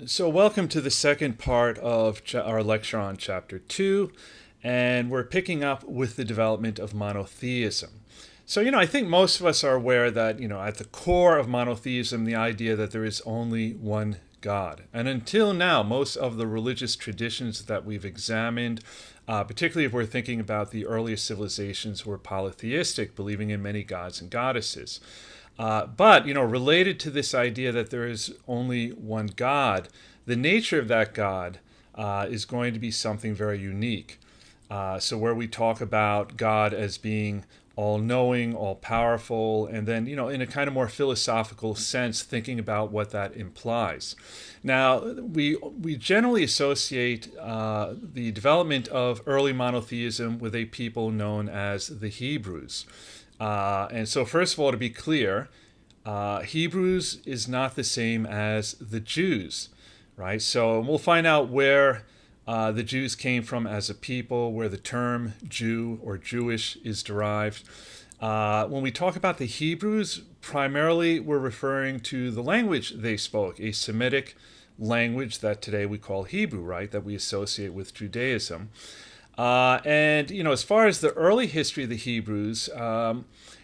So, welcome to the second part of our lecture on Chapter 2, and we're picking up with the development of monotheism. So, I think most of us are aware that, at the core of monotheism, the idea that there is only one God. And until now, most of the religious traditions that we've examined, particularly if we're thinking about the earliest civilizations, were polytheistic, believing in many gods and goddesses. But related to this idea that there is only one God, the nature of that God is going to be something very unique. So where we talk about God as being all-knowing, all-powerful, and then, in a kind of more philosophical sense, thinking about what that implies. Now, we generally associate the development of early monotheism with a people known as the Hebrews. And so, first of all, to be clear, Hebrews is not the same as the Jews, right? So we'll find out where the Jews came from as a people, where the term Jew or Jewish is derived. When we talk about the Hebrews, primarily we're referring to the language they spoke, a Semitic language that today we call Hebrew, right? That we associate with Judaism. And as far as the early history of the Hebrews,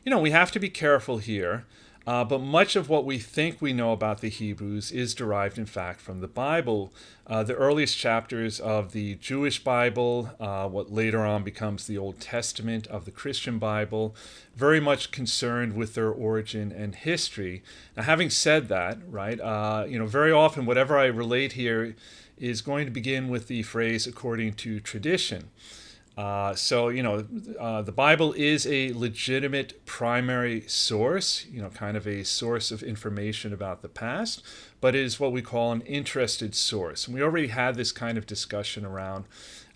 we have to be careful here. But much of what we think we know about the Hebrews is derived, in fact, from the Bible. The earliest chapters of the Jewish Bible, what later on becomes the Old Testament of the Christian Bible, very much concerned with their origin and history. Now, having said that, right, very often whatever I relate here is going to begin with the phrase according to tradition. The Bible is a legitimate primary source, kind of a source of information about the past, but is what we call an interested source. And we already had this kind of discussion around,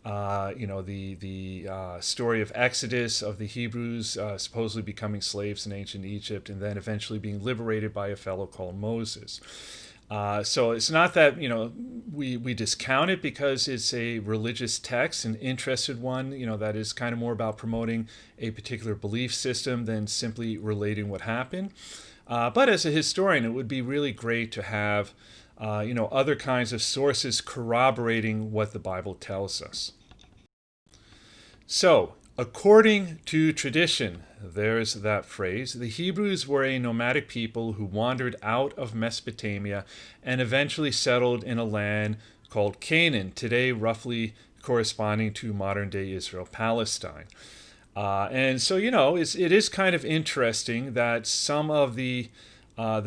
the story of Exodus, of the Hebrews supposedly becoming slaves in ancient Egypt and then eventually being liberated by a fellow called Moses. So it's not that we discount it because it's a religious text, an interested one, that is kind of more about promoting a particular belief system than simply relating what happened. But as a historian, it would be really great to have other kinds of sources corroborating what the Bible tells us. So, according to tradition, there's that phrase, the Hebrews were a nomadic people who wandered out of Mesopotamia and eventually settled in a land called Canaan, today roughly corresponding to modern-day Israel, Palestine. And so, it is kind of interesting that some of the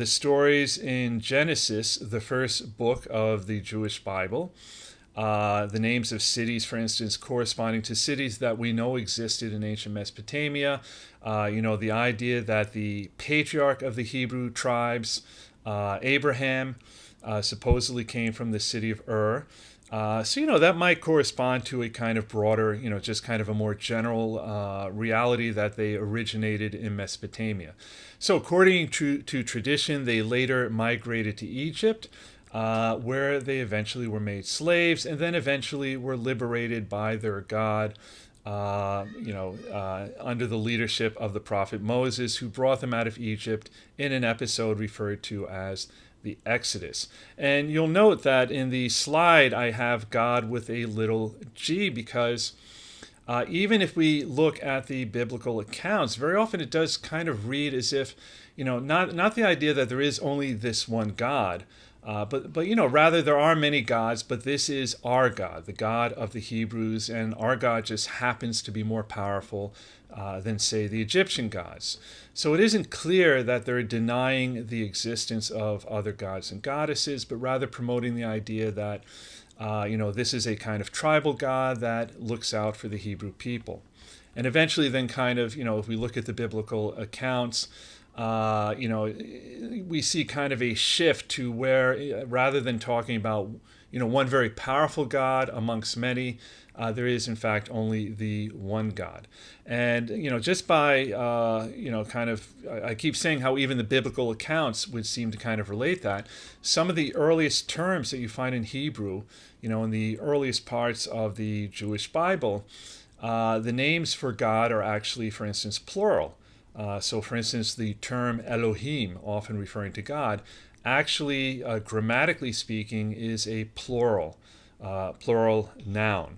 stories in Genesis, the first book of the Jewish Bible, the names of cities, for instance, corresponding to cities that we know existed in ancient Mesopotamia. The idea that the patriarch of the Hebrew tribes, Abraham, supposedly came from the city of Ur. That might correspond to a kind of broader, just kind of a more general reality that they originated in Mesopotamia. So according to tradition, they later migrated to Egypt, where they eventually were made slaves and then eventually were liberated by their God, under the leadership of the prophet Moses, who brought them out of Egypt in an episode referred to as the Exodus. And you'll note that in the slide I have God with a little g because even if we look at the biblical accounts, very often it does kind of read as if, not the idea that there is only this one God, but rather there are many gods, but this is our God, the God of the Hebrews, and our God just happens to be more powerful than, say, the Egyptian gods. So it isn't clear that they're denying the existence of other gods and goddesses, but rather promoting the idea that, this is a kind of tribal God that looks out for the Hebrew people. And eventually then kind of, if we look at the biblical accounts, we see kind of a shift to where rather than talking about, one very powerful God amongst many, there is in fact only the one God. And, just by, I keep saying how even the biblical accounts would seem to kind of relate that. Some of the earliest terms that you find in Hebrew, in the earliest parts of the Jewish Bible, the names for God are actually, for instance, plural. So, for instance, the term Elohim, often referring to God, actually, grammatically speaking, is a plural noun.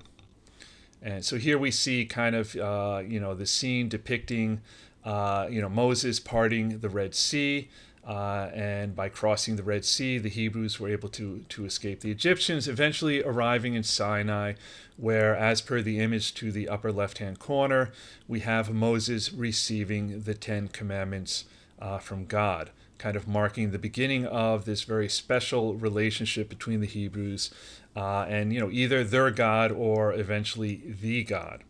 And so here we see kind of, the scene depicting, Moses parting the Red Sea. And by crossing the Red Sea, the Hebrews were able to escape the Egyptians, eventually arriving in Sinai, where, as per the image to the upper left-hand corner, we have Moses receiving the Ten Commandments from God, kind of marking the beginning of this very special relationship between the Hebrews and either their God or eventually the God.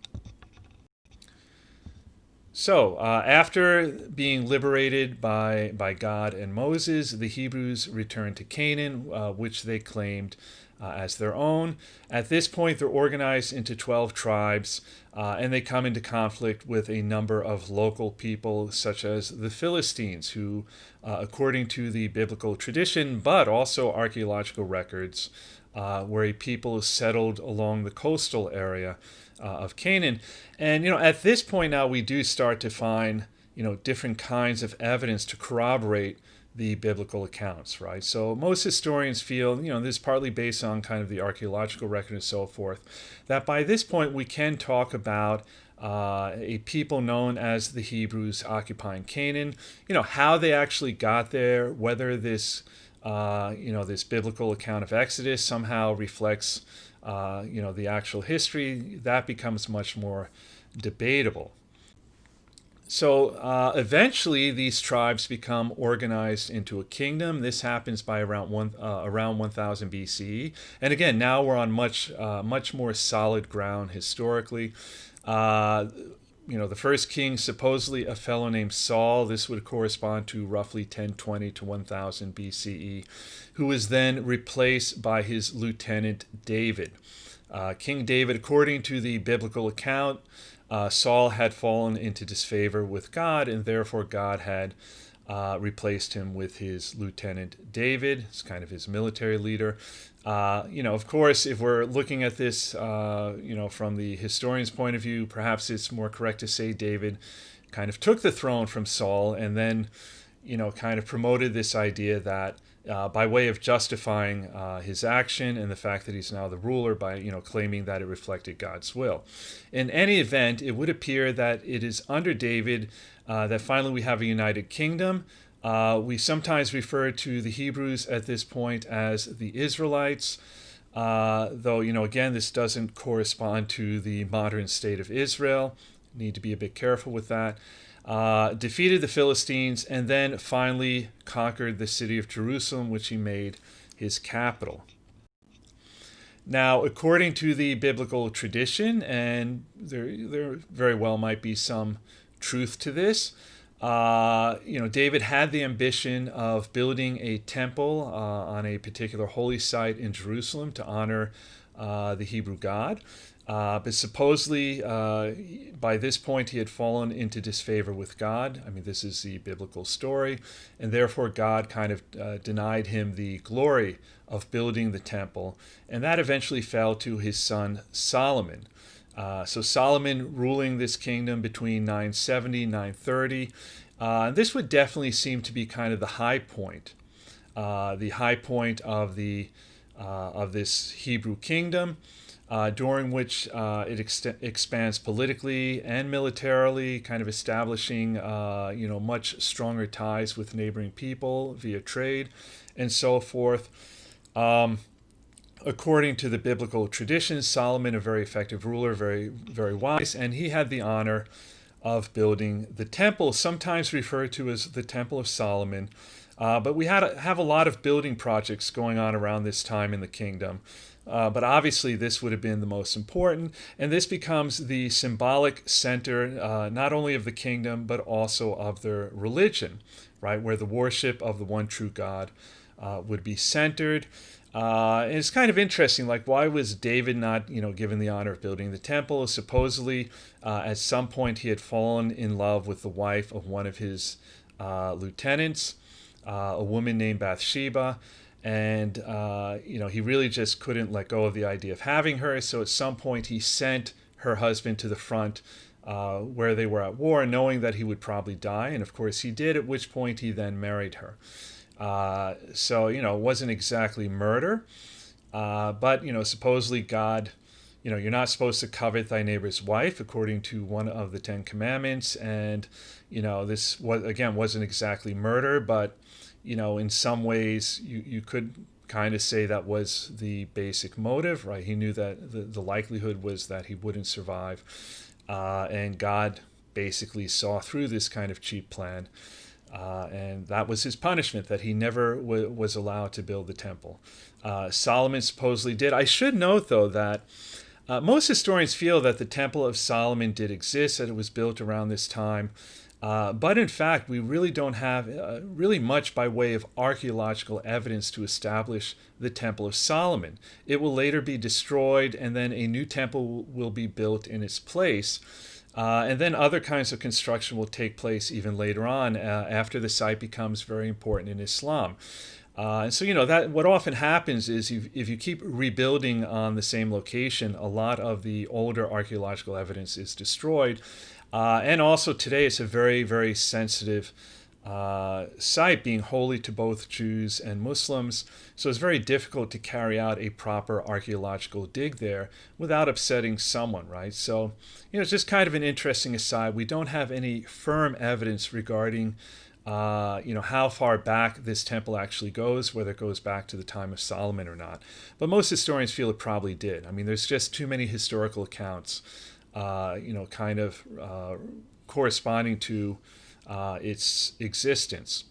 So, after being liberated by God and Moses, the Hebrews returned to Canaan, which they claimed as their own. At this point, they're organized into 12 tribes, and they come into conflict with a number of local people, such as the Philistines, who, according to the biblical tradition, but also archaeological records, were a people settled along the coastal area of Canaan. And, at this point now, we do start to find, different kinds of evidence to corroborate the biblical accounts, right? So most historians feel, this is partly based on kind of the archaeological record and so forth, that by this point we can talk about a people known as the Hebrews occupying Canaan, how they actually got there, whether this, this biblical account of Exodus somehow reflects, the actual history, that becomes much more debatable. So eventually, these tribes become organized into a kingdom. This happens by around 1000 BCE, and again, now we're on much more solid ground historically. The first king, supposedly a fellow named Saul. This would correspond to roughly 1020 to 1000 BCE, who was then replaced by his lieutenant David. King David, according to the biblical account, Saul had fallen into disfavor with God, and therefore God had replaced him with his lieutenant David. It's kind of his military leader. Of course, if we're looking at this, from the historian's point of view, perhaps it's more correct to say David kind of took the throne from Saul and then, kind of promoted this idea that by way of justifying his action and the fact that he's now the ruler by, claiming that it reflected God's will. In any event, it would appear that it is under David that finally we have a united kingdom. We sometimes refer to the Hebrews at this point as the Israelites, though, again, this doesn't correspond to the modern state of Israel. Need to be a bit careful with that. Defeated the Philistines, and then finally conquered the city of Jerusalem, which he made his capital. Now, according to the biblical tradition, and there very well might be some truth to this, David had the ambition of building a temple on a particular holy site in Jerusalem to honor the Hebrew God. But supposedly, by this point, he had fallen into disfavor with God. I mean, this is the biblical story. And therefore, God kind of denied him the glory of building the temple. And that eventually fell to his son Solomon. So Solomon ruling this kingdom between 970 and 930. This would definitely seem to be kind of the high point of this Hebrew kingdom. During which it expands politically and militarily, kind of establishing much stronger ties with neighboring people via trade and so forth. According to the biblical tradition, Solomon, a very effective ruler, very, very wise, and he had the honor of building the temple, sometimes referred to as the Temple of Solomon. But we have a lot of building projects going on around this time in the kingdom. But obviously this would have been the most important, and this becomes the symbolic center not only of the kingdom but also of their religion, right, where the worship of the one true God would be centered. And it's kind of interesting, like, why was David not, given the honor of building the temple? Supposedly, at some point he had fallen in love with the wife of one of his lieutenants, a woman named Bathsheba. And, he really just couldn't let go of the idea of having her. So at some point he sent her husband to the front where they were at war, knowing that he would probably die. And of course he did, at which point he then married her. So, it wasn't exactly murder. But, supposedly God, you're not supposed to covet thy neighbor's wife according to one of the Ten Commandments. And, this was, again, wasn't exactly murder, but, in some ways you could kind of say that was the basic motive, right? He knew that the likelihood was that he wouldn't survive. And God basically saw through this kind of cheap plan. And that was his punishment, that he never was allowed to build the temple. Solomon supposedly did. I should note, though, that most historians feel that the Temple of Solomon did exist, that it was built around this time. But in fact, we really don't have really much by way of archaeological evidence to establish the Temple of Solomon. It will later be destroyed, and then a new temple will be built in its place. And then other kinds of construction will take place even later on after the site becomes very important in Islam. And so, that what often happens is if you keep rebuilding on the same location, a lot of the older archaeological evidence is destroyed. And also today it's a very, very sensitive site, being holy to both Jews and Muslims. So it's very difficult to carry out a proper archaeological dig there without upsetting someone, right? So, it's just kind of an interesting aside. We don't have any firm evidence regarding how far back this temple actually goes, whether it goes back to the time of Solomon or not. But most historians feel it probably did. I mean, there's just too many historical accounts, kind of corresponding to its existence.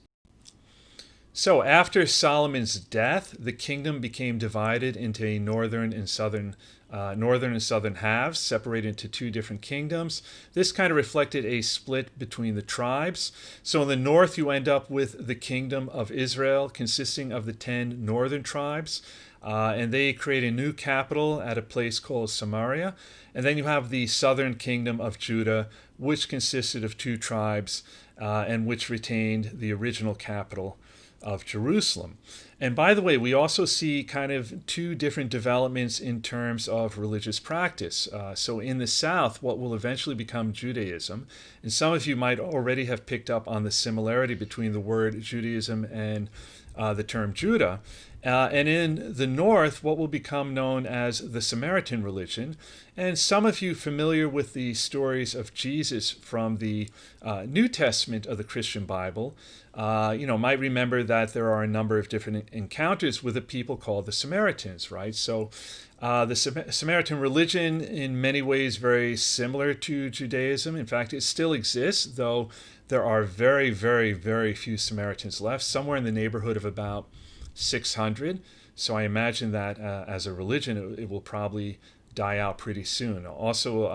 So after Solomon's death, the kingdom became divided into a northern and southern halves, separated into two different kingdoms. This kind of reflected a split between the tribes. So in the north, you end up with the kingdom of Israel, consisting of the 10 northern tribes. And they create a new capital at a place called Samaria. And then you have the southern kingdom of Judah, which consisted of 2 tribes and which retained the original capital of Jerusalem. And by the way, we also see kind of 2 different developments in terms of religious practice. So in the south, what will eventually become Judaism, and some of you might already have picked up on the similarity between the word Judaism and the term Judah. And in the north, what will become known as the Samaritan religion. And some of you familiar with the stories of Jesus from the New Testament of the Christian Bible, might remember that there are a number of different encounters with a people called the Samaritans, right? So the Samaritan religion, in many ways, very similar to Judaism. In fact, it still exists, though there are very, very, very few Samaritans left, somewhere in the neighborhood of about 600. So I imagine that as a religion, it will probably die out pretty soon. Also,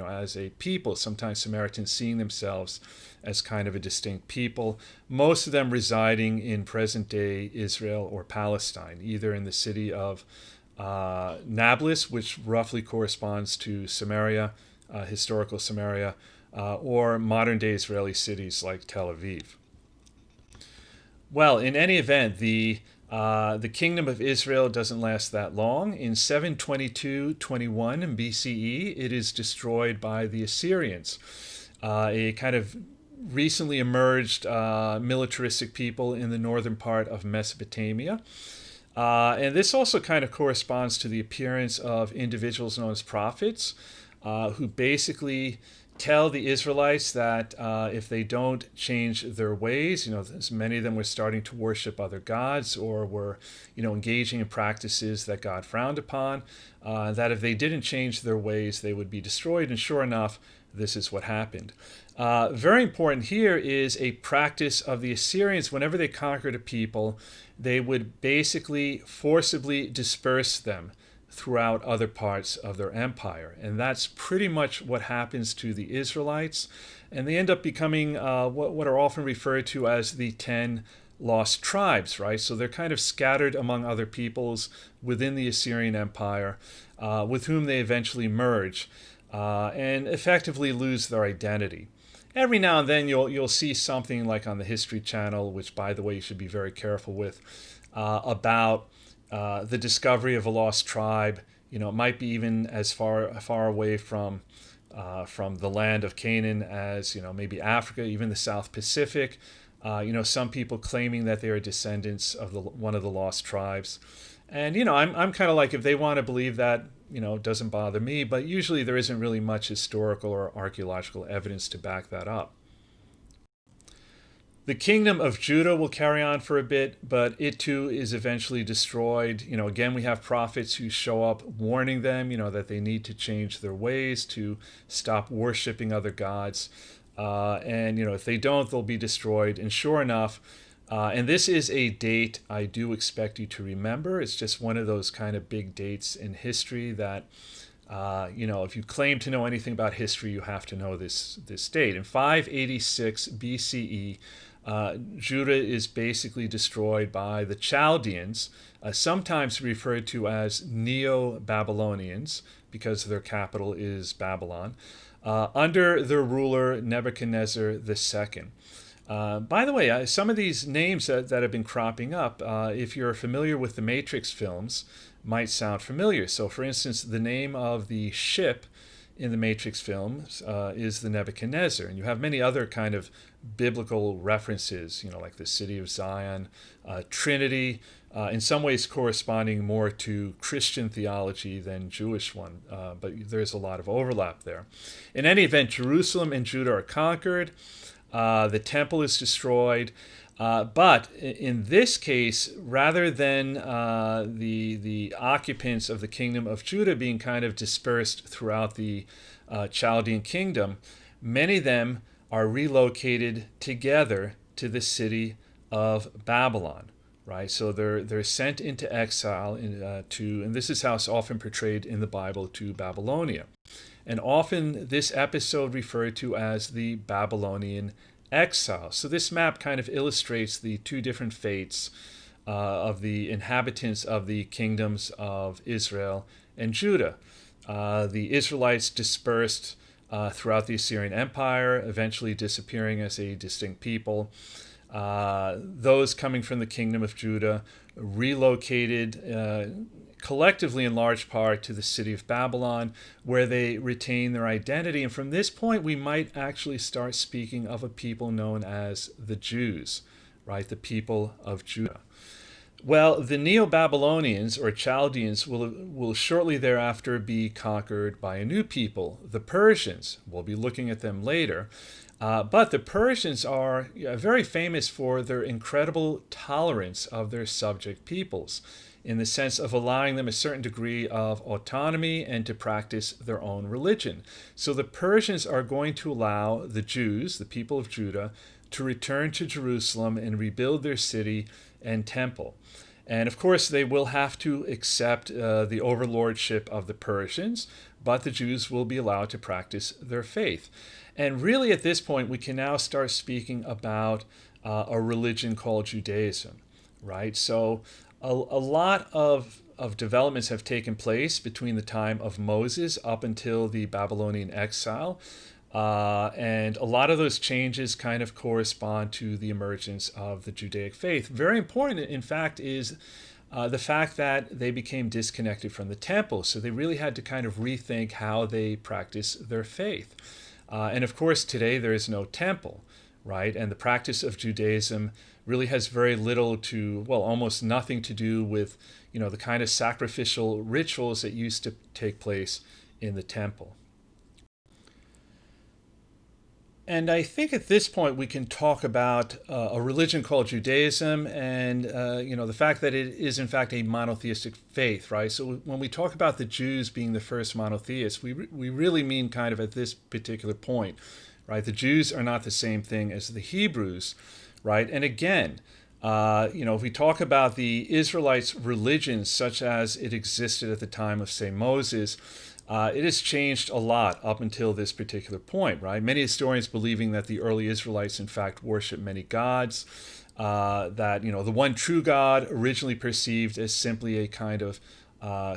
as a people, sometimes Samaritans seeing themselves as kind of a distinct people, most of them residing in present-day Israel or Palestine, either in the city of Nablus, which roughly corresponds to Samaria, historical Samaria, or modern-day Israeli cities like Tel Aviv. Well, in any event, the kingdom of Israel doesn't last that long. In 722-21 BCE, it is destroyed by the Assyrians, a kind of recently emerged militaristic people in the northern part of Mesopotamia. And this also kind of corresponds to the appearance of individuals known as prophets, who basically tell the Israelites that if they don't change their ways, as many of them were starting to worship other gods or were, engaging in practices that God frowned upon, that if they didn't change their ways, they would be destroyed. And sure enough, this is what happened. Very important here is a practice of the Assyrians. Whenever they conquered a people, they would basically forcibly disperse them throughout other parts of their empire. And that's pretty much what happens to the Israelites. And they end up becoming what are often referred to as the 10 lost tribes, right? So they're kind of scattered among other peoples within the Assyrian Empire, with whom they eventually merge and effectively lose their identity. Every now and then you'll see something like on the History Channel, which, by the way, you should be very careful with, about the discovery of a lost tribe. It might be even as far away from the land of Canaan as maybe Africa, even the South Pacific. Some people claiming that they are descendants of one of the lost tribes. And, I'm kind of like, if they want to believe that, it doesn't bother me, but usually there isn't really much historical or archaeological evidence to back that up. The kingdom of Judah will carry on for a bit, but it too is eventually destroyed. Again, we have prophets who show up warning them, that they need to change their ways, to stop worshiping other gods. And if they don't, they'll be destroyed. And sure enough, and this is a date I do expect you to remember. It's just one of those kind of big dates in history that, if you claim to know anything about history, you have to know this date. In 586 BCE, Judah is basically destroyed by the Chaldeans, sometimes referred to as Neo-Babylonians, because their capital is Babylon, under their ruler Nebuchadnezzar II. By the way, some of these names that have been cropping up, if you're familiar with the Matrix films, might sound familiar. So, for instance, the name of the ship in the Matrix films is the Nebuchadnezzar. And you have many other kind of biblical references, like the city of Zion, Trinity, in some ways corresponding more to Christian theology than Jewish one, but there's a lot of overlap there. In any event, Jerusalem and Judah are conquered. The temple is destroyed. But in this case, rather than the occupants of the kingdom of Judah being kind of dispersed throughout the Chaldean kingdom, many of them are relocated together to the city of Babylon, right? So they're sent into exile and this is how it's often portrayed in the Bible, to Babylonia. And often this episode referred to as the Babylonian Exile. So this map kind of illustrates the two different fates of the inhabitants of the kingdoms of Israel and Judah. The Israelites dispersed throughout the Assyrian Empire, eventually disappearing as a distinct people. Those coming from the kingdom of Judah relocated collectively in large part to the city of Babylon, where they retain their identity. And from this point, we might actually start speaking of a people known as the Jews, right? The people of Judah. Well, the Neo-Babylonians or Chaldeans will shortly thereafter be conquered by a new people, the Persians. We'll be looking at them later. But the Persians are very famous for their incredible tolerance of their subject peoples, in the sense of allowing them a certain degree of autonomy and to practice their own religion. So the Persians are going to allow the Jews, the people of Judah, to return to Jerusalem and rebuild their city and temple. And of course, they will have to accept the overlordship of the Persians, but the Jews will be allowed to practice their faith. And really, at this point, we can now start speaking about a religion called Judaism, right? So a lot of developments have taken place between the time of Moses up until the Babylonian exile. And a lot of those changes kind of correspond to the emergence of the Judaic faith. Very important, in fact, is the fact that they became disconnected from the temple. So they really had to kind of rethink how they practice their faith. And of course, today there is no temple, right? And the practice of Judaism really has very little to, well, almost nothing to do with, the kind of sacrificial rituals that used to take place in the temple. And I think at this point we can talk about a religion called Judaism and, the fact that it is in fact a monotheistic faith, right? So when we talk about the Jews being the first monotheists, we really mean kind of at this particular point, right? The Jews are not the same thing as the Hebrews, right? And again, if we talk about the Israelites' religion such as it existed at the time of, say, Moses, it has changed a lot up until this particular point, right? Many historians believing that the early Israelites, in fact, worshiped many gods, that, the one true God originally perceived as simply a kind of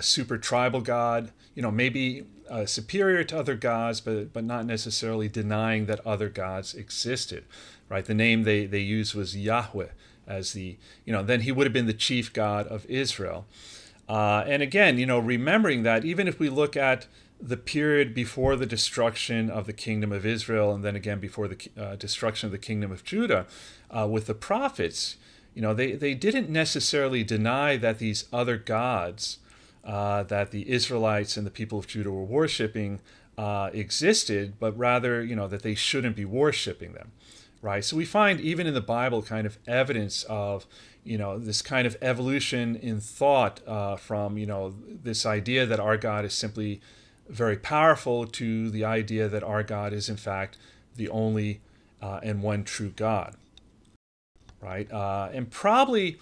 super tribal God, maybe superior to other gods, but not necessarily denying that other gods existed, right? The name they used was Yahweh as then he would have been the chief God of Israel. And again, remembering that even if we look at the period before the destruction of the kingdom of Israel, and then again before the destruction of the kingdom of Judah, with the prophets, they didn't necessarily deny that these other gods that the Israelites and the people of Judah were worshiping existed, but rather, that they shouldn't be worshiping them, right? So we find even in the Bible kind of evidence of, this kind of evolution in thought from, this idea that our God is simply very powerful to the idea that our God is in fact the only and one true God, right? And probably,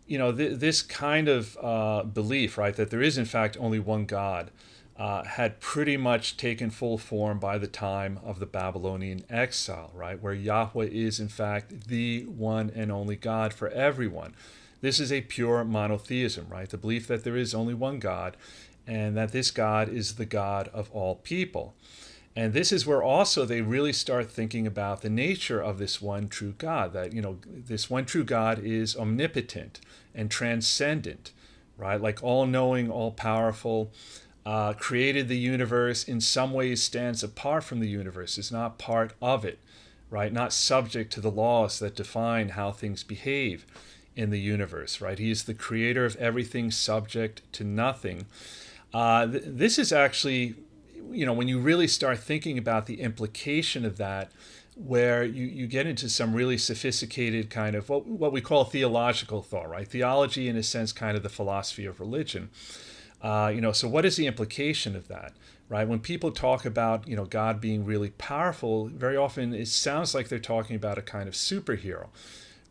this kind of belief, right, that there is in fact only one God, had pretty much taken full form by the time of the Babylonian exile, right, where Yahweh is in fact the one and only God for everyone. This is a pure monotheism, right, the belief that there is only one God and that this God is the God of all people. And this is where also they really start thinking about the nature of this one true God, that, this one true God is omnipotent and transcendent, right? Like all-knowing, all-powerful, created the universe, in some ways stands apart from the universe, is not part of it, right? Not subject to the laws that define how things behave in the universe, right? He is the creator of everything, subject to nothing. This is actually, when you really start thinking about the implication of that, where you get into some really sophisticated kind of what we call theological thought, right? Theology, in a sense, kind of the philosophy of religion. So what is the implication of that, right? When people talk about, God being really powerful, very often it sounds like they're talking about a kind of superhero,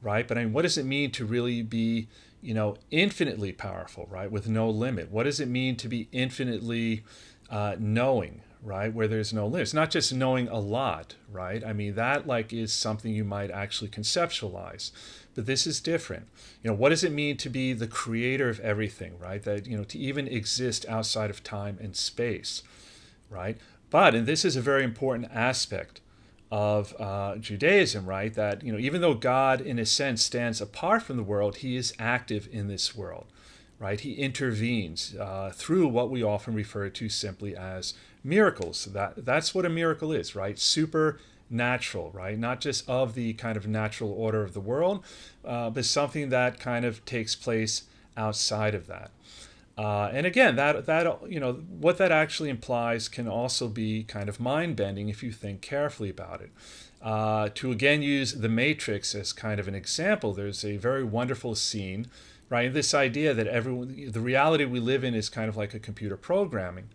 right? But I mean, what does it mean to really be, infinitely powerful, right? With no limit? What does it mean to be infinitely knowing, right? Where there's no limit. It's not just knowing a lot, right? I mean, that is something you might actually conceptualize. But this is different. What does it mean to be the creator of everything, right? That, to even exist outside of time and space, right? But, and this is a very important aspect of Judaism, right? That, even though God, in a sense, stands apart from the world, he is active in this world, right? He intervenes through what we often refer to simply as miracles. That's what a miracle is, right? Supernatural, right? Not just of the kind of natural order of the world, but something that kind of takes place outside of that. And again, that what that actually implies can also be kind of mind-bending if you think carefully about it. To again use The Matrix as kind of an example, there's a very wonderful scene, right? This idea that the reality we live in is kind of like a computer program,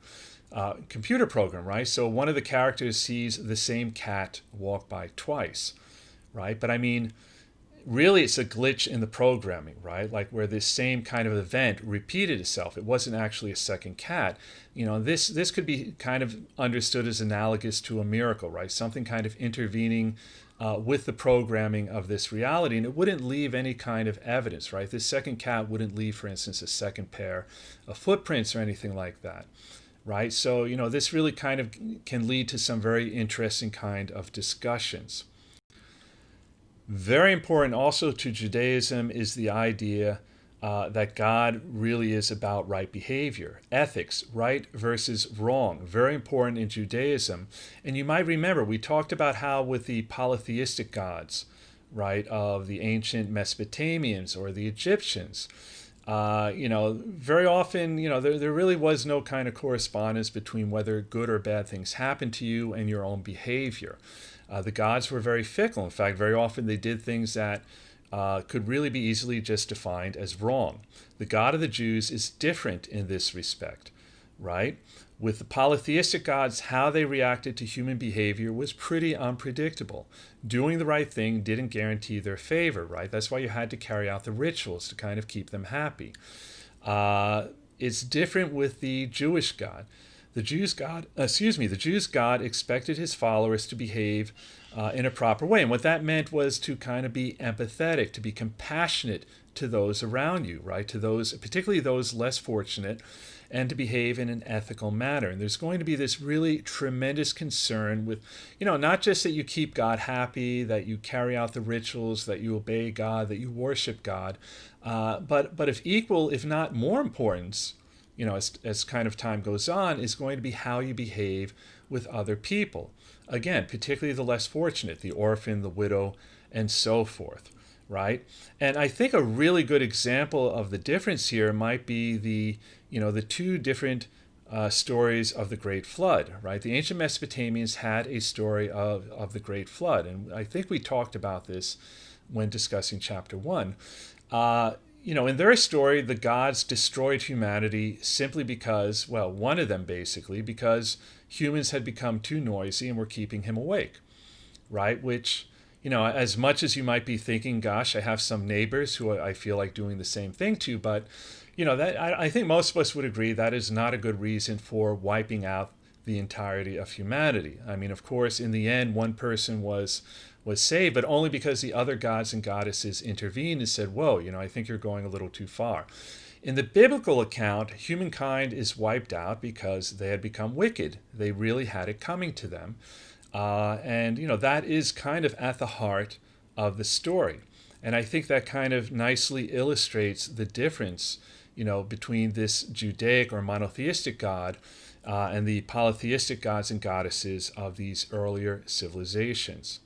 right? So one of the characters sees the same cat walk by twice, right? But I mean, really it's a glitch in the programming, right? Like where this same kind of event repeated itself. It wasn't actually a second cat. This could be kind of understood as analogous to a miracle, right? Something kind of intervening with the programming of this reality, and it wouldn't leave any kind of evidence, right? This second cat wouldn't leave, for instance, a second pair of footprints or anything like that, right? So, this really kind of can lead to some very interesting kind of discussions. Very important also to Judaism is the idea that God really is about right behavior, ethics, right versus wrong. Very important in Judaism. And you might remember, we talked about how with the polytheistic gods, right, of the ancient Mesopotamians or the Egyptians, very often, there really was no kind of correspondence between whether good or bad things happened to you and your own behavior. The gods were very fickle. In fact, very often they did things that could really be easily just defined as wrong. The God of the Jews is different in this respect, right? With the polytheistic gods, how they reacted to human behavior was pretty unpredictable. Doing the right thing didn't guarantee their favor, right? That's why you had to carry out the rituals to kind of keep them happy. It's different with the Jewish God. The Jews' God expected his followers to behave in a proper way. And what that meant was to kind of be empathetic, to be compassionate to those around you, right? To those, particularly those less fortunate, and to behave in an ethical manner. And there's going to be this really tremendous concern with, not just that you keep God happy, that you carry out the rituals, that you obey God, that you worship God, but of equal, if not more importance, as kind of time goes on, is going to be how you behave with other people. Again, particularly the less fortunate, the orphan, the widow, and so forth, right? And I think a really good example of the difference here might be the two different stories of the Great Flood, right? The ancient Mesopotamians had a story of the Great Flood, and I think we talked about this when discussing chapter 1. In their story, the gods destroyed humanity simply because, well, one of them basically, because humans had become too noisy and were keeping him awake, right? Which, as much as you might be thinking, gosh, I have some neighbors who I feel like doing the same thing to, but that I think most of us would agree that is not a good reason for wiping out the entirety of humanity. I mean, of course, in the end, one person was saved, but only because the other gods and goddesses intervened and said, whoa, I think you're going a little too far. In the biblical account, humankind is wiped out because they had become wicked. They really had it coming to them. And that is kind of at the heart of the story. And I think that kind of nicely illustrates the difference, between this Judaic or monotheistic God and the polytheistic gods and goddesses of these earlier civilizations.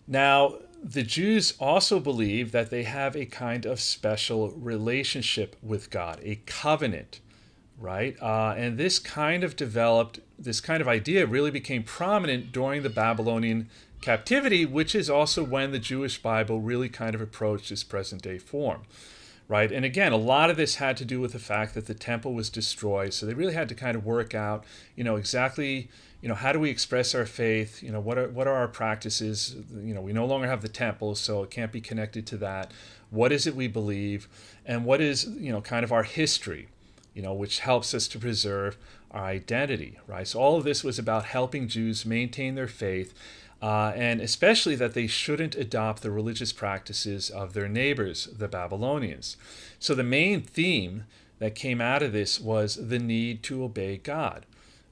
Now, the Jews also believe that they have a kind of special relationship with God, a covenant, right? And this kind of idea really became prominent during the Babylonian captivity, which is also when the Jewish Bible really kind of approached its present day form, right? And again, a lot of this had to do with the fact that the temple was destroyed, so they really had to kind of work out, exactly, how do we express our faith? What are our practices? We no longer have the temple, so it can't be connected to that. What is it we believe? And what is, kind of our history, which helps us to preserve our identity, right? So all of this was about helping Jews maintain their faith, and especially that they shouldn't adopt the religious practices of their neighbors, the Babylonians. So the main theme that came out of this was the need to obey God,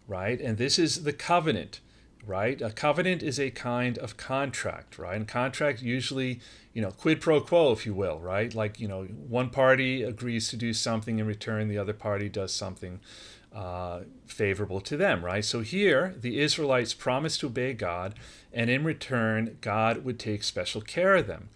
right? And this is the covenant, right? A covenant is a kind of contract, right? And contract usually, quid pro quo, if you will, right? Like, one party agrees to do something in return, the other party does something favorable to them, right? So here, the Israelites promised to obey God, and in return, God would take special care of them.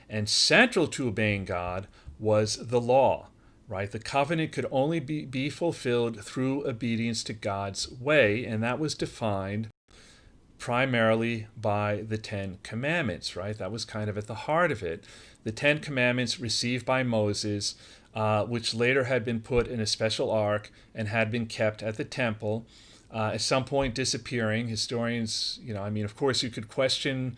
And central to obeying God was the law, right? The covenant could only be fulfilled through obedience to God's way, and that was defined primarily by the Ten Commandments, right? That was kind of at the heart of it. The Ten Commandments received by Moses, which later had been put in a special ark and had been kept at the temple, at some point disappearing. Historians, of course you could question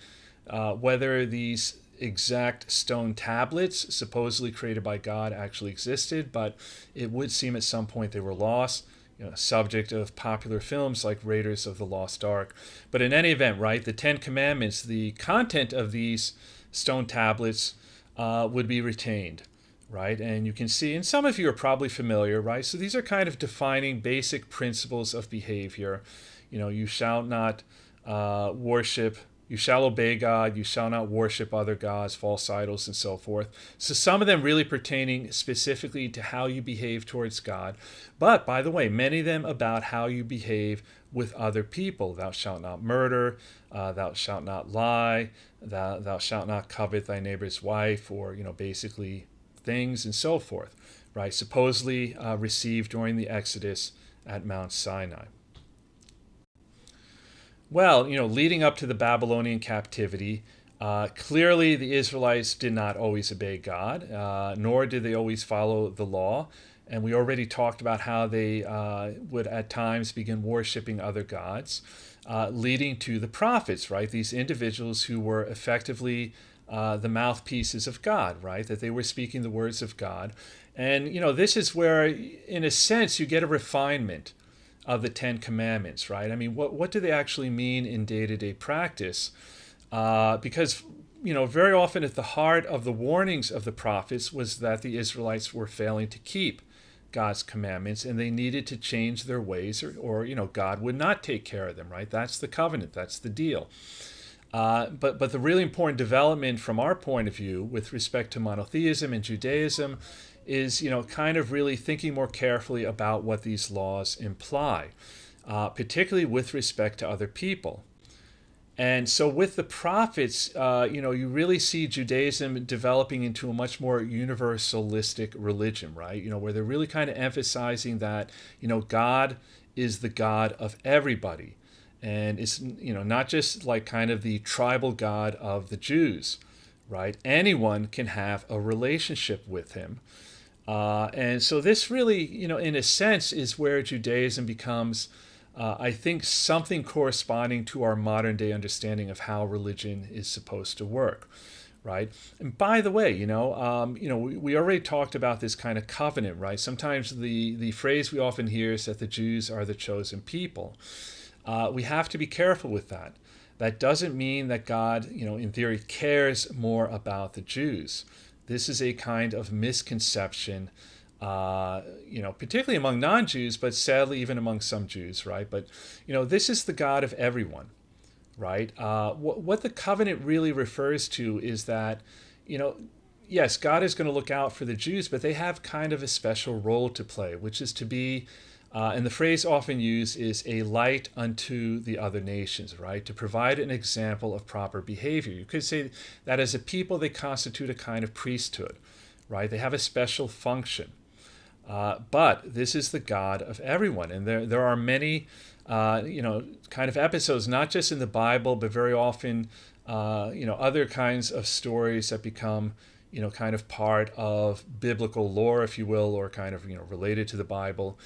whether these exact stone tablets supposedly created by God actually existed, but it would seem at some point they were lost, subject of popular films like Raiders of the Lost Ark. But in any event, right, the Ten Commandments, the content of these stone tablets would be retained, right? And you can see, and some of you are probably familiar, right? So these are kind of defining basic principles of behavior. You shall not worship, you shall obey God, you shall not worship other gods, false idols, and so forth. So some of them really pertaining specifically to how you behave towards God. But, by the way, many of them about how you behave with other people. Thou shalt not murder, thou shalt not lie, thou shalt not covet thy neighbor's wife, or, basically things and so forth, right? Supposedly received during the Exodus at Mount Sinai. Well, leading up to the Babylonian captivity, clearly the Israelites did not always obey God, nor did they always follow the law. And we already talked about how they would at times begin worshiping other gods, leading to the prophets, right? These individuals who were effectively the mouthpieces of God, right? That they were speaking the words of God. And, this is where, in a sense, you get a refinement of the Ten Commandments, right? I mean, what do they actually mean in day-to-day practice? Because, very often at the heart of the warnings of the prophets was that the Israelites were failing to keep God's commandments and they needed to change their ways or God would not take care of them, right? That's the covenant. That's the deal. But the really important development from our point of view with respect to monotheism and Judaism is, kind of really thinking more carefully about what these laws imply, particularly with respect to other people. And so with the prophets, you really see Judaism developing into a much more universalistic religion, right? Where they're really kind of emphasizing that, God is the God of everybody. And it's, not just like kind of the tribal God of the Jews, right? Anyone can have a relationship with him. And so this really, in a sense, is where Judaism becomes, I think, something corresponding to our modern day understanding of how religion is supposed to work, right? And by the way, we already talked about this kind of covenant, right? Sometimes the phrase we often hear is that the Jews are the chosen people. We have to be careful with that. That doesn't mean that God, in theory, cares more about the Jews. This is a kind of misconception, particularly among non-Jews, but sadly even among some Jews, right? But, this is the God of everyone, right? What the covenant really refers to is that, yes, God is going to look out for the Jews, but they have kind of a special role to play, which is to be, and the phrase often used is a light unto the other nations, right? To provide an example of proper behavior. You could say that as a people, they constitute a kind of priesthood, right? They have a special function. But this is the God of everyone. And there are many, kind of episodes, not just in the Bible, but very often, other kinds of stories that become, kind of part of biblical lore, if you will, or kind of, related to the Bible,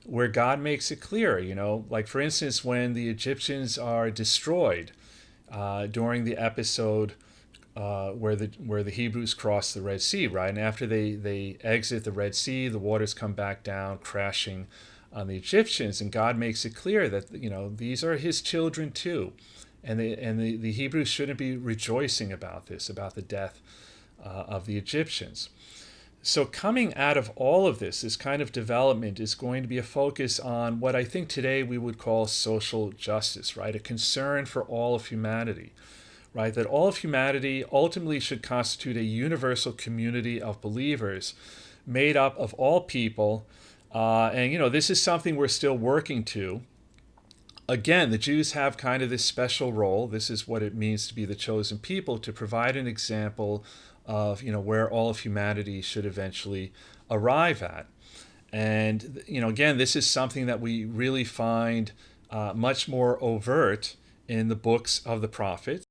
where God makes it clear, like for instance, when the Egyptians are destroyed during the episode where the Hebrews cross the Red Sea, right? And after they exit the Red Sea, the waters come back down, crashing on the Egyptians, and God makes it clear that these are His children too, and the Hebrews shouldn't be rejoicing about this, about the death of the Egyptians. So coming out of all of this kind of development is going to be a focus on what I think today we would call social justice, right? A concern for all of humanity, right? That all of humanity ultimately should constitute a universal community of believers made up of all people. And this is something we're still working to. Again, the Jews have kind of this special role. This is what it means to be the chosen people, to provide an example of where all of humanity should eventually arrive at. And again, this is something that we really find much more overt in the books of the prophets.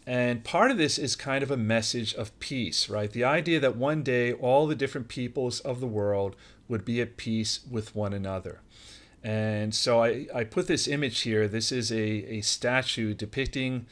And part of this is kind of a message of peace, right? The idea that one day all the different peoples of the world would be at peace with one another. And so I put this image here. This is a statue depicting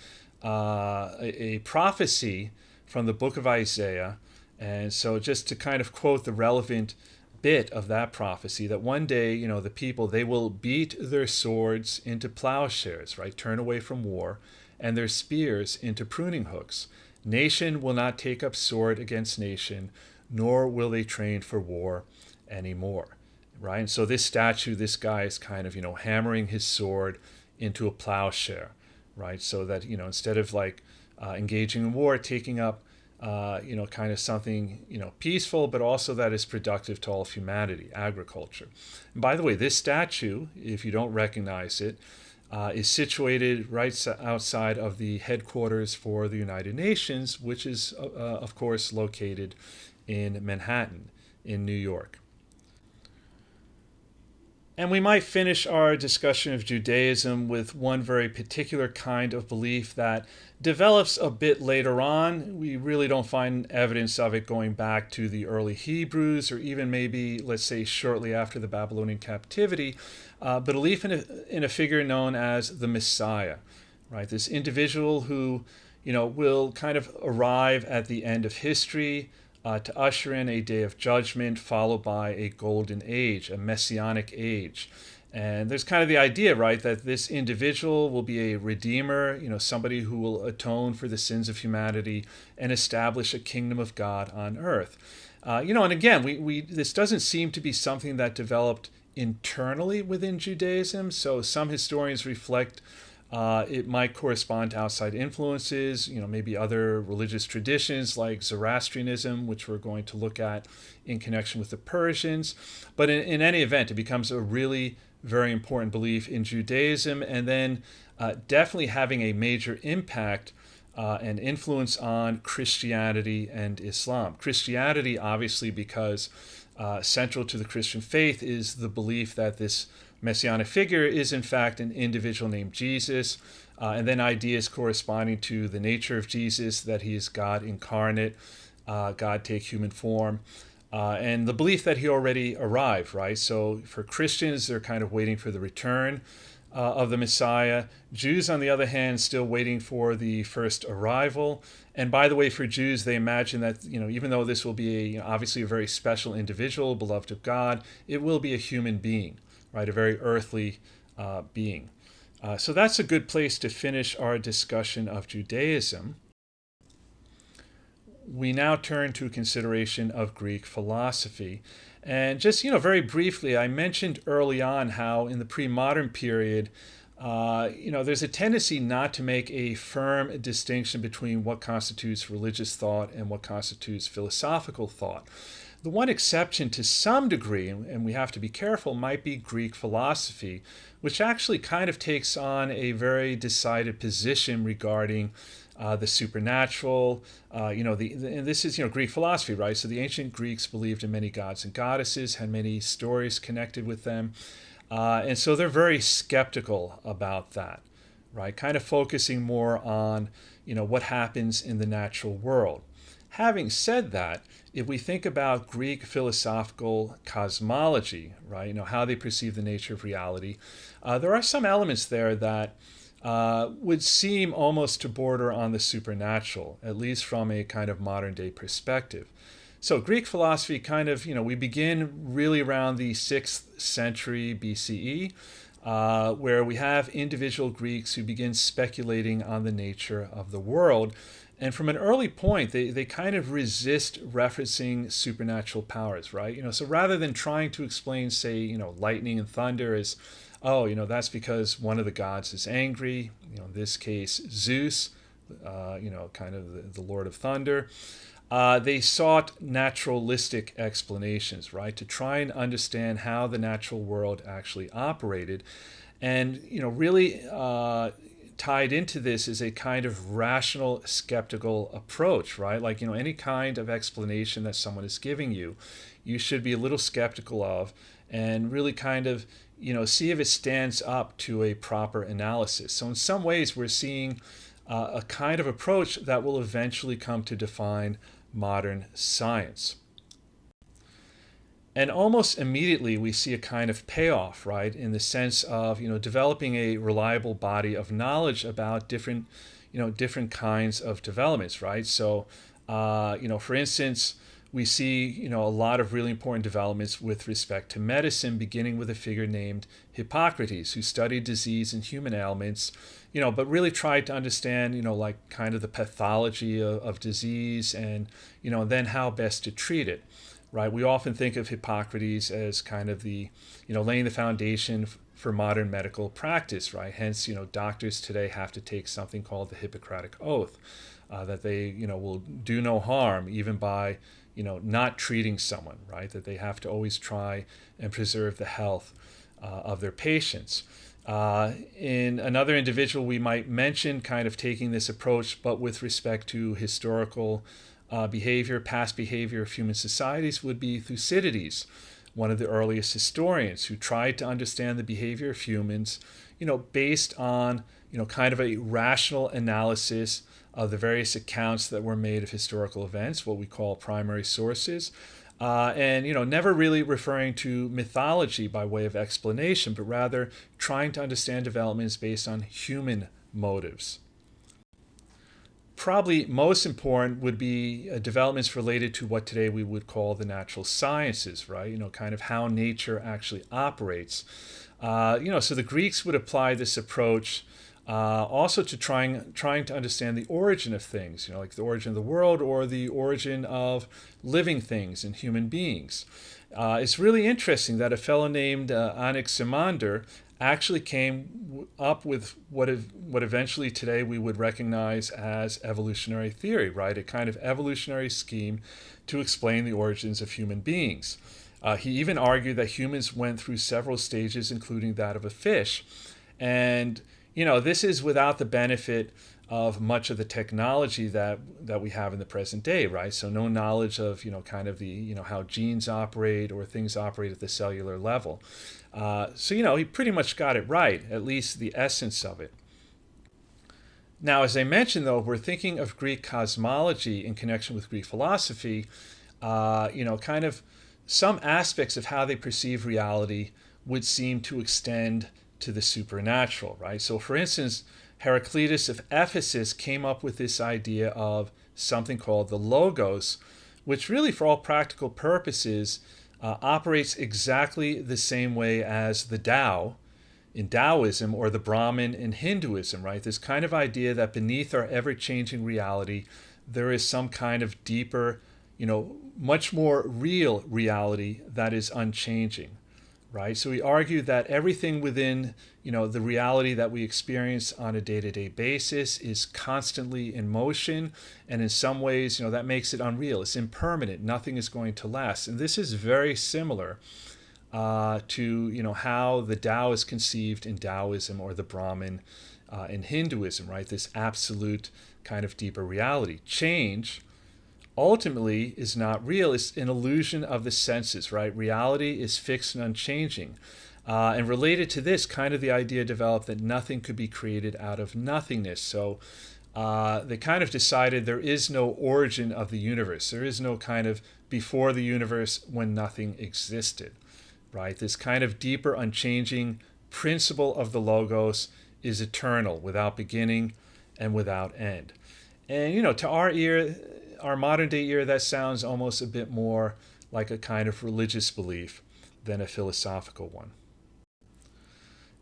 a prophecy from the book of Isaiah. And so just to kind of quote the relevant bit of that prophecy, that one day, the people, they will beat their swords into plowshares, right? Turn away from war, and their spears into pruning hooks. Nation will not take up sword against nation, nor will they train for war anymore, right? And so this statue, this guy is kind of, hammering his sword into a plowshare, right? So that, instead of like engaging in war, taking up, kind of something, peaceful, but also that is productive to all of humanity, agriculture. And by the way, this statue, if you don't recognize it, is situated right outside of the headquarters for the United Nations, which is, of course, located in Manhattan, in New York. And we might finish our discussion of Judaism with one very particular kind of belief that develops a bit later on. We really don't find evidence of it going back to the early Hebrews or even maybe, let's say, shortly after the Babylonian captivity, but a belief in a figure known as the Messiah, right? This individual who, will kind of arrive at the end of history, to usher in a day of judgment followed by a golden age, a messianic age. And there's kind of the idea, right, that this individual will be a redeemer, somebody who will atone for the sins of humanity and establish a kingdom of God on earth. And again, we this doesn't seem to be something that developed internally within Judaism. So some historians reflect It might correspond to outside influences, maybe other religious traditions like Zoroastrianism, which we're going to look at in connection with the Persians. But in any event, it becomes a really very important belief in Judaism, and then definitely having a major impact and influence on Christianity and Islam. Christianity, obviously, because central to the Christian faith is the belief that this messianic figure is in fact an individual named Jesus, and then ideas corresponding to the nature of Jesus, that he is God incarnate, God take human form, and the belief that he already arrived, right? So for Christians, they're kind of waiting for the return of the Messiah. Jews, on the other hand, still waiting for the first arrival. And by the way, for Jews, they imagine that, even though this will be obviously a very special individual, beloved of God, it will be a human being, right? A very earthly being. So that's a good place to finish our discussion of Judaism. We now turn to consideration of Greek philosophy. And just, very briefly, I mentioned early on how in the pre-modern period, there's a tendency not to make a firm distinction between what constitutes religious thought and what constitutes philosophical thought. The one exception to some degree, and we have to be careful, might be Greek philosophy, which actually kind of takes on a very decided position regarding the supernatural. And this is Greek philosophy, right? So the ancient Greeks believed in many gods and goddesses, had many stories connected with them, and so they're very skeptical about that, right? Kind of focusing more on what happens in the natural world. Having said that, if we think about Greek philosophical cosmology, right, how they perceive the nature of reality, there are some elements there that would seem almost to border on the supernatural, at least from a kind of modern day perspective. So Greek philosophy kind of, we begin really around the 6th century BCE, where we have individual Greeks who begin speculating on the nature of the world. And from an early point, they kind of resist referencing supernatural powers, right? So rather than trying to explain, say, lightning and thunder as, that's because one of the gods is angry, in this case, Zeus, kind of the Lord of Thunder, they sought naturalistic explanations, right? To try and understand how the natural world actually operated. And, really tied into this is a kind of rational, skeptical approach, right? Like, any kind of explanation that someone is giving you, you should be a little skeptical of and really kind of, see if it stands up to a proper analysis. So in some ways, we're seeing a kind of approach that will eventually come to define modern science. And almost immediately we see a kind of payoff, right, in the sense of, developing a reliable body of knowledge about different kinds of developments, right? So, for instance, we see, a lot of really important developments with respect to medicine, beginning with a figure named Hippocrates, who studied disease and human ailments, but really tried to understand, like kind of the pathology of disease and, then how best to treat it. Right, we often think of Hippocrates as kind of the, laying the foundation for modern medical practice, right? Hence, doctors today have to take something called the Hippocratic Oath, that they, will do no harm even by, not treating someone, right? That they have to always try and preserve the health of their patients. In another individual we might mention kind of taking this approach, but with respect to historical behavior, past behavior of human societies, would be Thucydides, one of the earliest historians who tried to understand the behavior of humans, based on, kind of a rational analysis of the various accounts that were made of historical events, what we call primary sources, and, never really referring to mythology by way of explanation, but rather trying to understand developments based on human motives. Probably most important would be developments related to what today we would call the natural sciences, right? Kind of how nature actually operates. So the Greeks would apply this approach also to trying to understand the origin of things, like the origin of the world or the origin of living things and human beings. It's really interesting that a fellow named Anaximander actually came up with what eventually today we would recognize as evolutionary theory, right? A kind of evolutionary scheme to explain the origins of human beings. He even argued that humans went through several stages, including that of a fish. And, this is without the benefit of much of the technology that we have in the present day, right? So no knowledge of, kind of the, how genes operate or things operate at the cellular level. So he pretty much got it right, at least the essence of it. Now, as I mentioned, though, we're thinking of Greek cosmology in connection with Greek philosophy. Kind of some aspects of how they perceive reality would seem to extend to the supernatural, right? So, for instance, Heraclitus of Ephesus came up with this idea of something called the Logos, which really, for all practical purposes, operates exactly the same way as the Tao in Taoism or the Brahman in Hinduism, right? This kind of idea that beneath our ever-changing reality, there is some kind of deeper, much more real reality that is unchanging, right? So we argue that everything within, the reality that we experience on a day-to-day basis is constantly in motion, and in some ways, that makes it unreal. It's impermanent. Nothing is going to last. And this is very similar to how the Tao is conceived in Taoism or the Brahman in Hinduism, right? This absolute kind of deeper reality. Change ultimately is not real. It's an illusion of the senses, right? Reality is fixed and unchanging. And related to this, kind of the idea developed that nothing could be created out of nothingness. So they kind of decided there is no origin of the universe. There is no kind of before the universe when nothing existed, right? This kind of deeper, unchanging principle of the Logos is eternal, without beginning and without end. And, to our ear, our modern day ear, that sounds almost a bit more like a kind of religious belief than a philosophical one.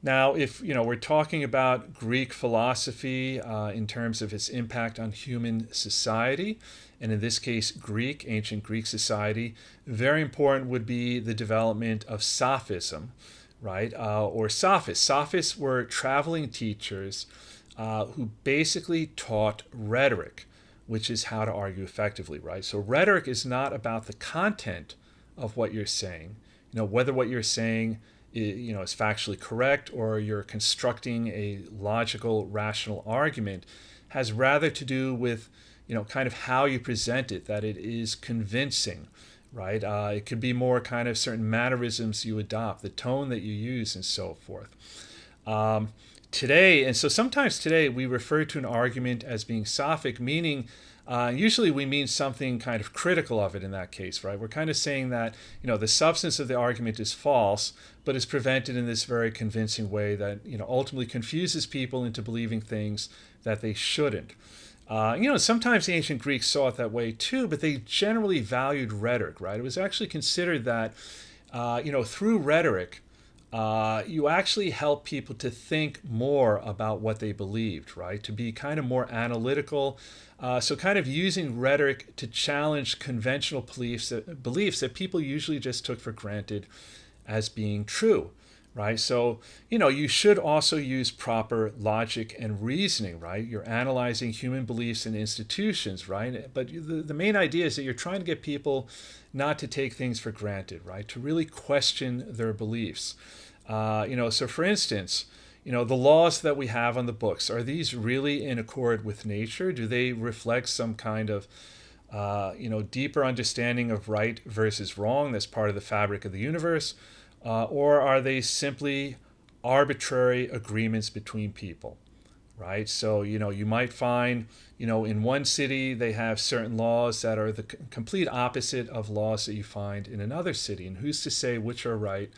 Now, if we're talking about Greek philosophy in terms of its impact on human society, and in this case, ancient Greek society, very important would be the development of Sophism, right? Or Sophists. Sophists were traveling teachers who basically taught rhetoric, which is how to argue effectively, right? So rhetoric is not about the content of what you're saying, whether what you're saying is factually correct or you're constructing a logical, rational argument, has rather to do with, kind of how you present it, that it is convincing, right? It could be more kind of certain mannerisms you adopt, the tone that you use, and so forth. Today, and so sometimes today we refer to an argument as being Sophic, meaning usually we mean something kind of critical of it in that case, right? We're kind of saying that, the substance of the argument is false, but is presented in this very convincing way that, ultimately confuses people into believing things that they shouldn't. Sometimes the ancient Greeks saw it that way too, but they generally valued rhetoric, right? It was actually considered that, through rhetoric, you actually help people to think more about what they believed, right? To be kind of more analytical. So kind of using rhetoric to challenge conventional beliefs that people usually just took for granted as being true, right? So, you should also use proper logic and reasoning, right? You're analyzing human beliefs and institutions, right? But the main idea is that you're trying to get people not to take things for granted, right? To really question their beliefs. So for instance, the laws that we have on the books, are these really in accord with nature? Do they reflect some kind of, deeper understanding of right versus wrong that's part of the fabric of the universe? Or are they simply arbitrary agreements between people, right? So, you might find, in one city they have certain laws that are the complete opposite of laws that you find in another city. And who's to say which are right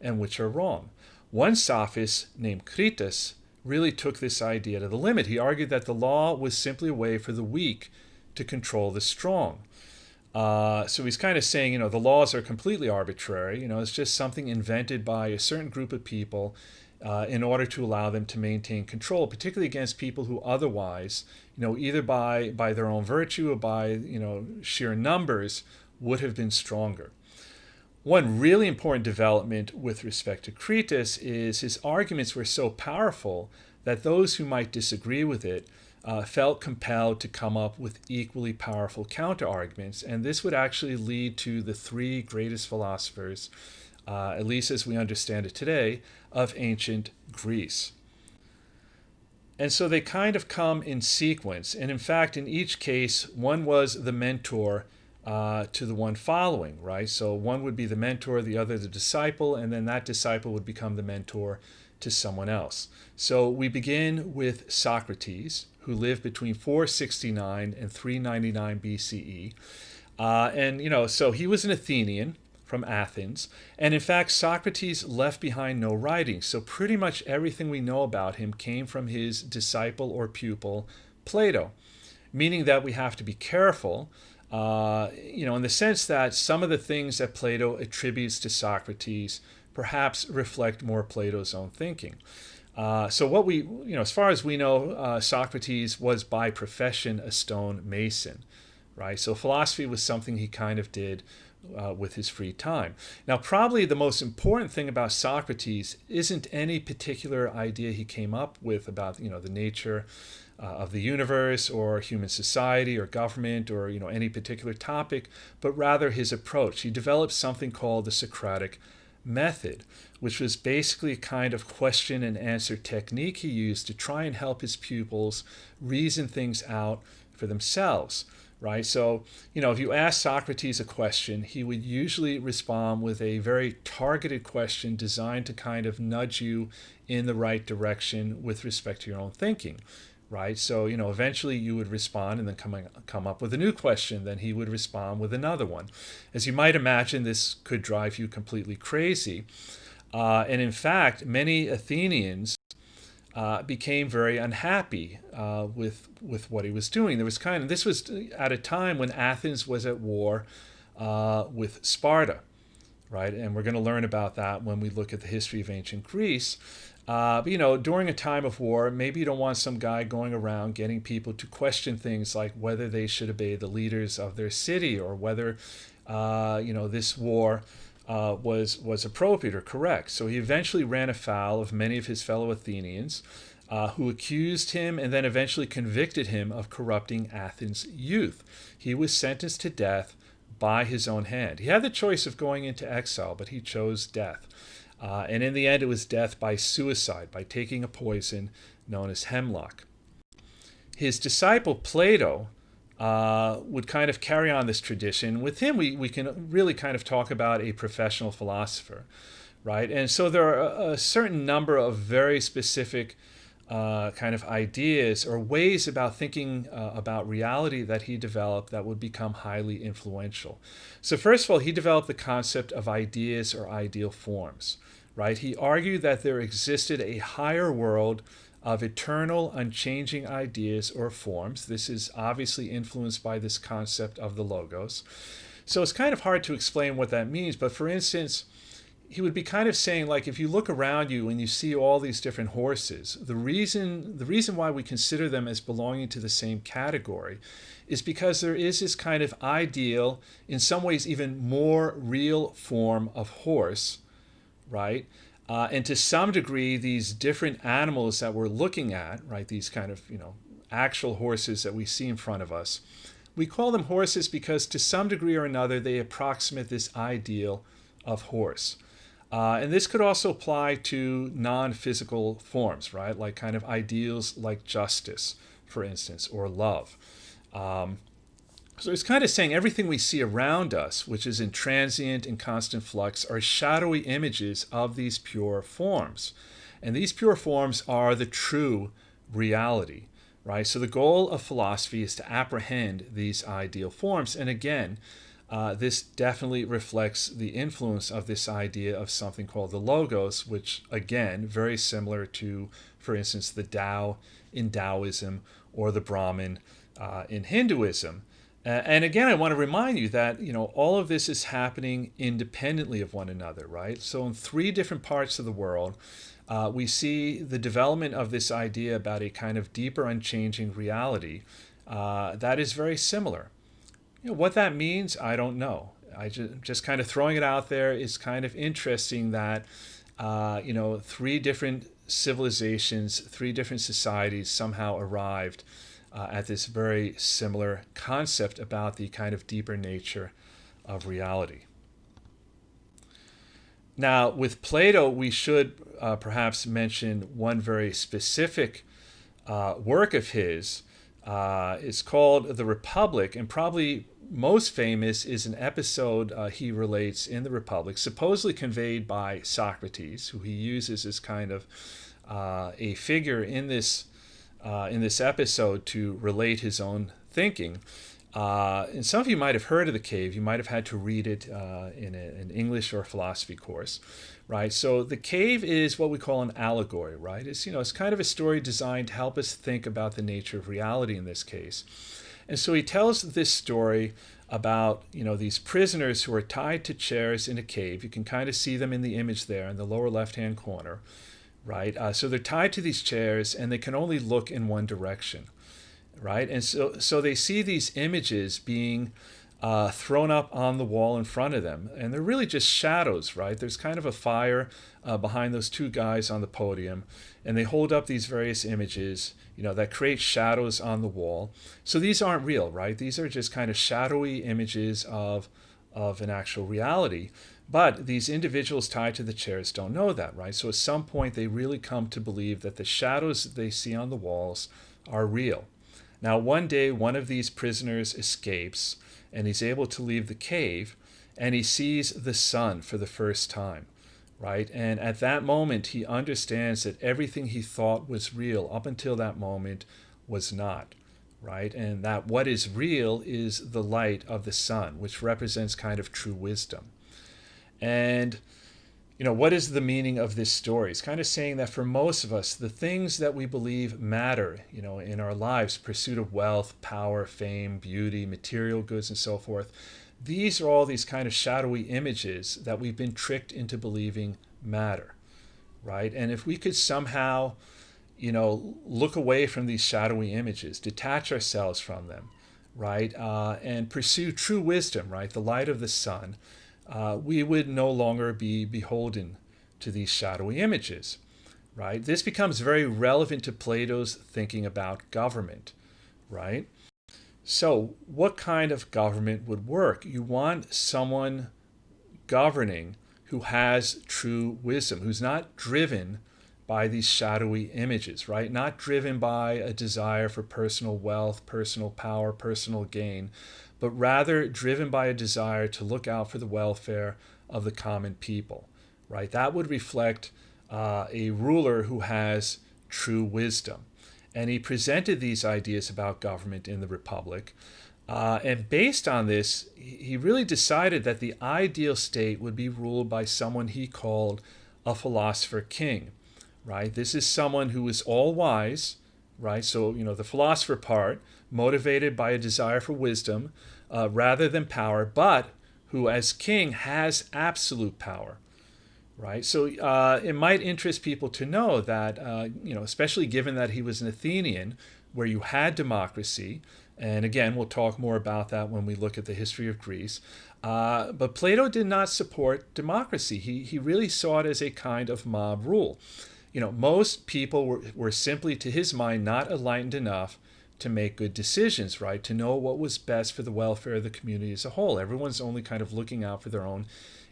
and which are wrong? One sophist named Critus really took this idea to the limit. He argued that the law was simply a way for the weak to control the strong. So he's kind of saying, the laws are completely arbitrary. It's just something invented by a certain group of people in order to allow them to maintain control, particularly against people who otherwise, either by their own virtue or by, sheer numbers, would have been stronger. One really important development with respect to Critias is his arguments were so powerful that those who might disagree with it felt compelled to come up with equally powerful counter-arguments, and this would actually lead to the three greatest philosophers, at least as we understand it today, of ancient Greece. And so they kind of come in sequence. And in fact, in each case, one was the mentor to the one following, right? So one would be the mentor, the other the disciple, and then that disciple would become the mentor to someone else. So we begin with Socrates, who lived between 469 and 399 BCE. So he was an Athenian from Athens. And in fact, Socrates left behind no writings. So pretty much everything we know about him came from his disciple or pupil, Plato, meaning that we have to be careful, in the sense that some of the things that Plato attributes to Socrates perhaps reflect more Plato's own thinking. As far as we know, Socrates was by profession a stone mason, right? So philosophy was something he kind of did with his free time. Now, probably the most important thing about Socrates isn't any particular idea he came up with about, the nature of the universe or human society or government or, any particular topic, but rather his approach. He developed something called the Socratic method, which was basically a kind of question and answer technique he used to try and help his pupils reason things out for themselves. Right? So, if you ask Socrates a question, he would usually respond with a very targeted question designed to kind of nudge you in the right direction with respect to your own thinking. Right? So, eventually you would respond and then come up with a new question. Then he would respond with another one. As you might imagine, this could drive you completely crazy. And in fact, many Athenians became very unhappy with what he was doing. This was at a time when Athens was at war with Sparta, right? And we're going to learn about that when we look at the history of ancient Greece. During a time of war, maybe you don't want some guy going around getting people to question things like whether they should obey the leaders of their city or whether, this war was appropriate or correct. So he eventually ran afoul of many of his fellow Athenians who accused him and then eventually convicted him of corrupting Athens' youth. He was sentenced to death by his own hand. He had the choice of going into exile, but he chose death. And in the end, it was death by suicide, by taking a poison known as hemlock. His disciple Plato would kind of carry on this tradition. With him, we can really kind of talk about a professional philosopher, right? And so there are a certain number of very specific kind of ideas or ways about thinking about reality that he developed that would become highly influential. So first of all, he developed the concept of ideas or ideal forms, right? He argued that there existed a higher world of eternal, unchanging ideas or forms. This is obviously influenced by this concept of the logos. So it's kind of hard to explain what that means, but for instance, he would be kind of saying, like, if you look around you and you see all these different horses, the reason why we consider them as belonging to the same category is because there is this kind of ideal, in some ways even more real form of horse, right? And to some degree, these different animals that we're looking at, right, these kind of, actual horses that we see in front of us, we call them horses because to some degree or another, they approximate this ideal of horse. And this could also apply to non-physical forms, right, like kind of ideals like justice, for instance, or love. So it's kind of saying everything we see around us, which is in transient and constant flux, are shadowy images of these pure forms. And these pure forms are the true reality, right? So the goal of philosophy is to apprehend these ideal forms. And again, this definitely reflects the influence of this idea of something called the logos, which, again, very similar to, for instance, the Tao in Taoism or the Brahman in Hinduism. And again, I want to remind you that, all of this is happening independently of one another, right? So in three different parts of the world, we see the development of this idea about a kind of deeper, unchanging reality that is very similar. What that means, I don't know. just kind of throwing it out there. It's kind of interesting that three different civilizations, three different societies somehow arrived at this very similar concept about the kind of deeper nature of reality. Now, with Plato, we should perhaps mention one very specific work of his. It's called The Republic, and probably most famous is an episode he relates in The Republic, supposedly conveyed by Socrates, who he uses as kind of a figure in this episode to relate his own thinking. And some of you might have heard of the cave. You might have had to read it in an English or philosophy course, right? So the cave is what we call an allegory, right? It's kind of a story designed to help us think about the nature of reality in this case. And so he tells this story about these prisoners who are tied to chairs in a cave. You can kind of see them in the image there in the lower left-hand corner, right? So they're tied to these chairs and they can only look in one direction. Right, and so they see these images being thrown up on the wall in front of them, and they're really just shadows, right? There's kind of a fire behind those two guys on the podium, and they hold up these various images, that create shadows on the wall. So these aren't real, right? These are just kind of shadowy images of an actual reality. But these individuals tied to the chairs don't know that, right? So at some point they really come to believe that the shadows that they see on the walls are real. Now, one day, one of these prisoners escapes, and he's able to leave the cave, and he sees the sun for the first time, right? And at that moment, he understands that everything he thought was real up until that moment was not, right? And that what is real is the light of the sun, which represents kind of true wisdom. And what is the meaning of this story? It's kind of saying that for most of us, the things that we believe matter, in our lives, pursuit of wealth, power, fame, beauty, material goods, and so forth, these are all these kind of shadowy images that we've been tricked into believing matter, right? And if we could somehow, look away from these shadowy images, detach ourselves from them, right, and pursue true wisdom, right, the light of the sun, we would no longer be beholden to these shadowy images, right? This becomes very relevant to Plato's thinking about government, right? So what kind of government would work? You want someone governing who has true wisdom, who's not driven by these shadowy images, right? Not driven by a desire for personal wealth, personal power, personal gain, but rather driven by a desire to look out for the welfare of the common people, right? That would reflect a ruler who has true wisdom. And he presented these ideas about government in the Republic. And based on this, he really decided that the ideal state would be ruled by someone he called a philosopher-king, right? This is someone who is all-wise, right? So, the philosopher part, motivated by a desire for wisdom rather than power, but who as king has absolute power, right? So it might interest people to know that, especially given that he was an Athenian, where you had democracy, and again, we'll talk more about that when we look at the history of Greece, but Plato did not support democracy. He really saw it as a kind of mob rule. Most people were simply, to his mind, not enlightened enough to make good decisions, right? To know what was best for the welfare of the community as a whole. Everyone's only kind of looking out for their own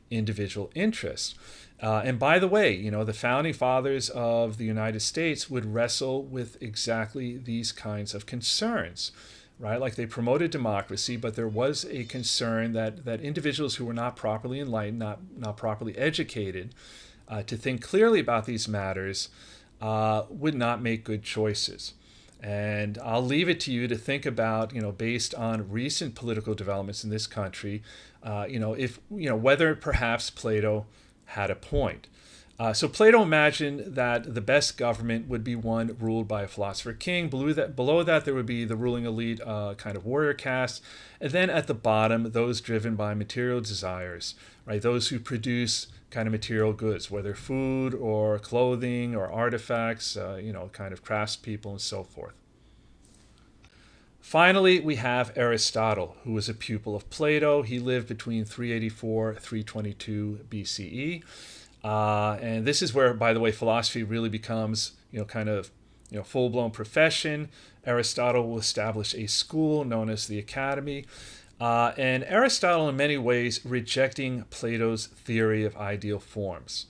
individual interests. And by the way, the founding fathers of the United States would wrestle with exactly these kinds of concerns, right? Like they promoted democracy, but there was a concern that individuals who were not properly enlightened, not properly educated, to think clearly about these matters would not make good choices. And I'll leave it to you to think about, based on recent political developments in this country, whether perhaps Plato had a point. So Plato imagined that the best government would be one ruled by a philosopher-king. Below that, there would be the ruling elite, kind of warrior caste. And then at the bottom, those driven by material desires, right? Those who produce kind of material goods, whether food or clothing or artifacts, kind of craftspeople and so forth. Finally, we have Aristotle, who was a pupil of Plato. He lived between 384 322 BCE. And this is where, by the way, philosophy really becomes, kind of, full-blown profession. Aristotle will establish a school known as the Academy. And Aristotle, in many ways, rejecting Plato's theory of ideal forms.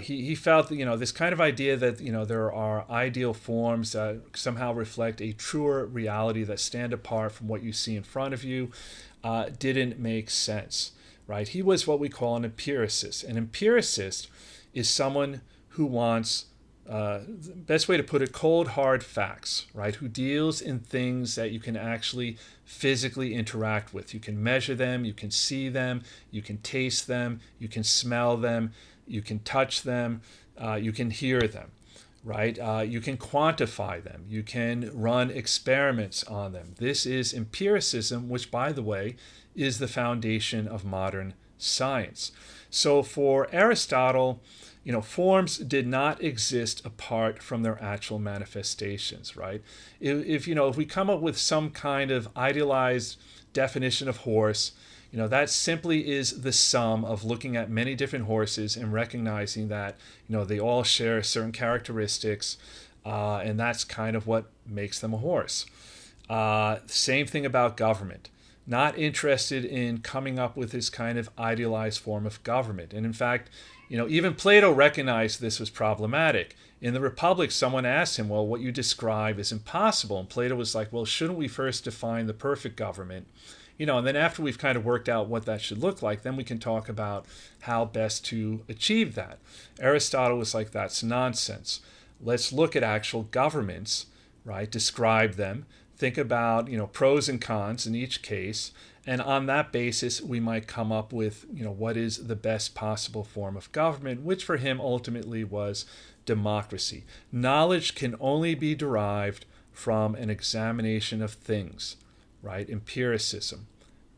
He felt that, this kind of idea that, there are ideal forms that somehow reflect a truer reality that stand apart from what you see in front of you didn't make sense, right? He was what we call an empiricist. An empiricist is someone who wants, the best way to put it, cold, hard facts, right? Who deals in things that you can actually physically interact with. You can measure them, you can see them, you can taste them, you can smell them, you can touch them, you can hear them, right? You can quantify them. You can run experiments on them. This is empiricism, which, by the way, is the foundation of modern science. So for Aristotle, forms did not exist apart from their actual manifestations, right? If we come up with some kind of idealized definition of horse, that simply is the sum of looking at many different horses and recognizing that, they all share certain characteristics, and that's kind of what makes them a horse. Same thing about government. Not interested in coming up with this kind of idealized form of government. And in fact, even Plato recognized this was problematic. In the Republic, someone asked him, well, what you describe is impossible. And Plato was like, well, shouldn't we first define the perfect government? And then after we've kind of worked out what that should look like, then we can talk about how best to achieve that. Aristotle was like, that's nonsense. Let's look at actual governments, right? Describe them. Think about, pros and cons in each case. And on that basis, we might come up with, what is the best possible form of government, which for him ultimately was democracy. Knowledge can only be derived from an examination of things, right? Empiricism.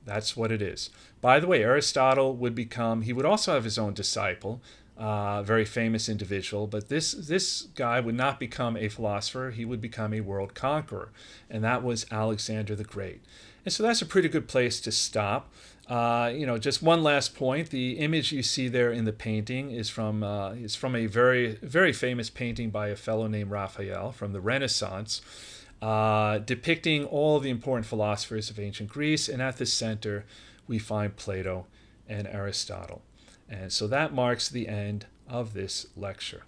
That's what it is. By the way, Aristotle he would also have his own disciple, very famous individual, but this guy would not become a philosopher. He would become a world conqueror, and that was Alexander the Great. And so that's a pretty good place to stop. Just one last point. The image you see there in the painting is from a very, very famous painting by a fellow named Raphael from the Renaissance, depicting all the important philosophers of ancient Greece. And at the center, we find Plato and Aristotle. And so that marks the end of this lecture.